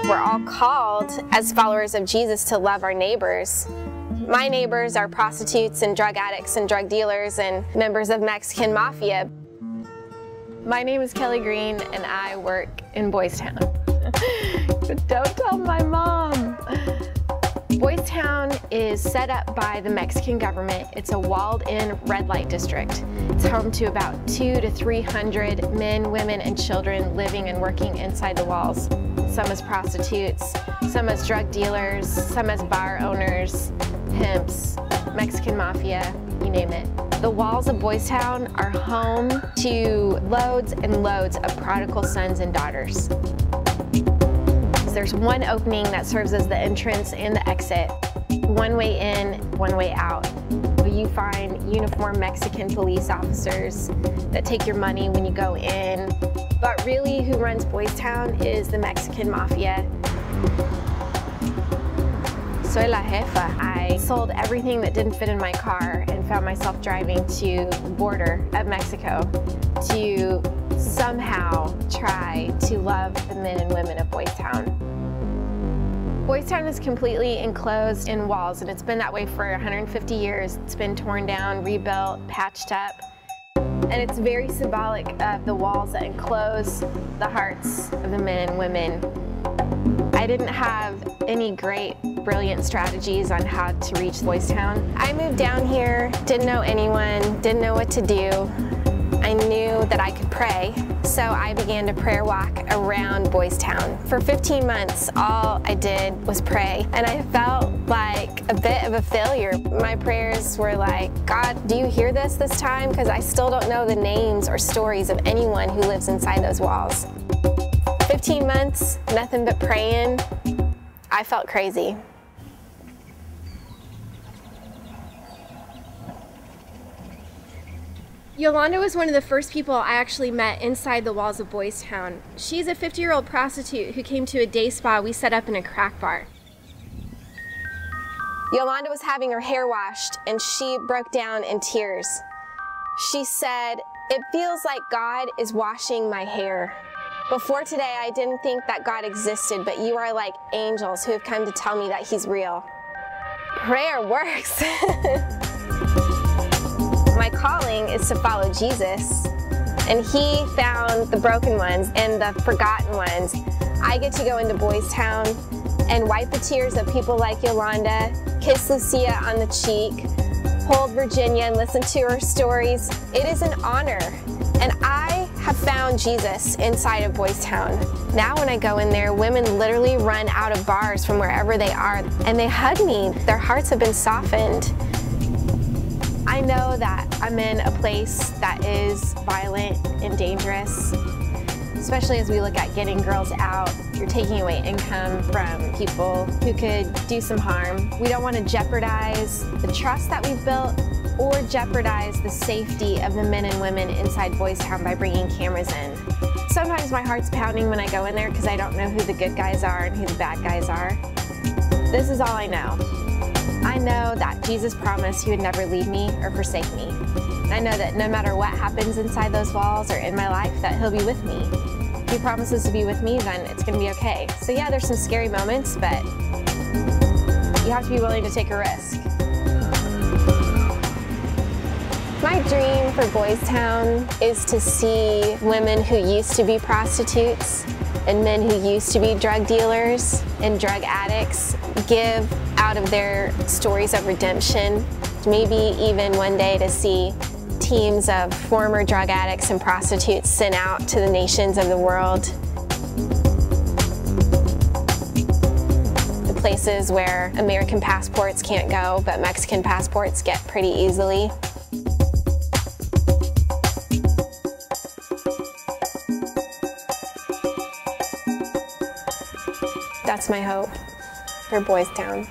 We're all called as followers of Jesus to love our neighbors. My neighbors are prostitutes and drug addicts and drug dealers and members of Mexican mafia. My name is Kelly Green and I work in Boys Town. Don't tell my mom. Boys Town is set up by the Mexican government. It's a walled-in red light district. It's home to about 200 to 300 men, women, and children living and working inside the walls. Some as prostitutes, some as drug dealers, some as bar owners, pimps, Mexican mafia, you name it. The walls of Boys Town are home to loads and loads of prodigal sons and daughters. There's one opening that serves as the entrance and the exit. One way in, one way out. You find uniformed Mexican police officers that take your money when you go in. But really, who runs Boys Town is the Mexican mafia. Soy la jefa. I sold everything that didn't fit in my car and found myself driving to the border of Mexico to somehow try to love the men and women of Boys Town. Boys Town is completely enclosed in walls, and it's been that way for 150 years. It's been torn down, rebuilt, patched up, and it's very symbolic of the walls that enclose the hearts of the men and women. I didn't have any great, brilliant strategies on how to reach Boys Town. I moved down here, didn't know anyone, didn't know what to do. I knew that I could pray, so I began to prayer walk around Boys Town. For 15 months, all I did was pray, and I felt like a bit of a failure. My prayers were like, God, do you hear this time? Because I still don't know the names or stories of anyone who lives inside those walls. 15 months, nothing but praying. I felt crazy. Yolanda was one of the first people I actually met inside the walls of Boys Town. She's a 50-year-old prostitute who came to a day spa we set up in a crack bar. Yolanda was having her hair washed and she broke down in tears. She said, "It feels like God is washing my hair. Before today, I didn't think that God existed, but you are like angels who have come to tell me that He's real." Prayer works. My calling is to follow Jesus, and He found the broken ones and the forgotten ones. I get to go into Boys Town and wipe the tears of people like Yolanda, kiss Lucia on the cheek, hold Virginia and listen to her stories. It is an honor, and I have found Jesus inside of Boys Town. Now when I go in there, women literally run out of bars from wherever they are, and they hug me. Their hearts have been softened. I know that I'm in a place that is violent and dangerous, especially as we look at getting girls out. You're taking away income from people who could do some harm. We don't want to jeopardize the trust that we've built or jeopardize the safety of the men and women inside Boys Town by bringing cameras in. Sometimes my heart's pounding when I go in there because I don't know who the good guys are and who the bad guys are. This is all I know. I know that Jesus promised He would never leave me or forsake me. I know that no matter what happens inside those walls or in my life, that He'll be with me. If He promises to be with me, then it's going to be okay. So yeah, there's some scary moments, but you have to be willing to take a risk. My dream for Boys Town is to see women who used to be prostitutes and men who used to be drug dealers and drug addicts give out of their stories of redemption. Maybe even one day to see teams of former drug addicts and prostitutes sent out to the nations of the world. The places where American passports can't go, but Mexican passports get pretty easily. That's my hope for Boys Town.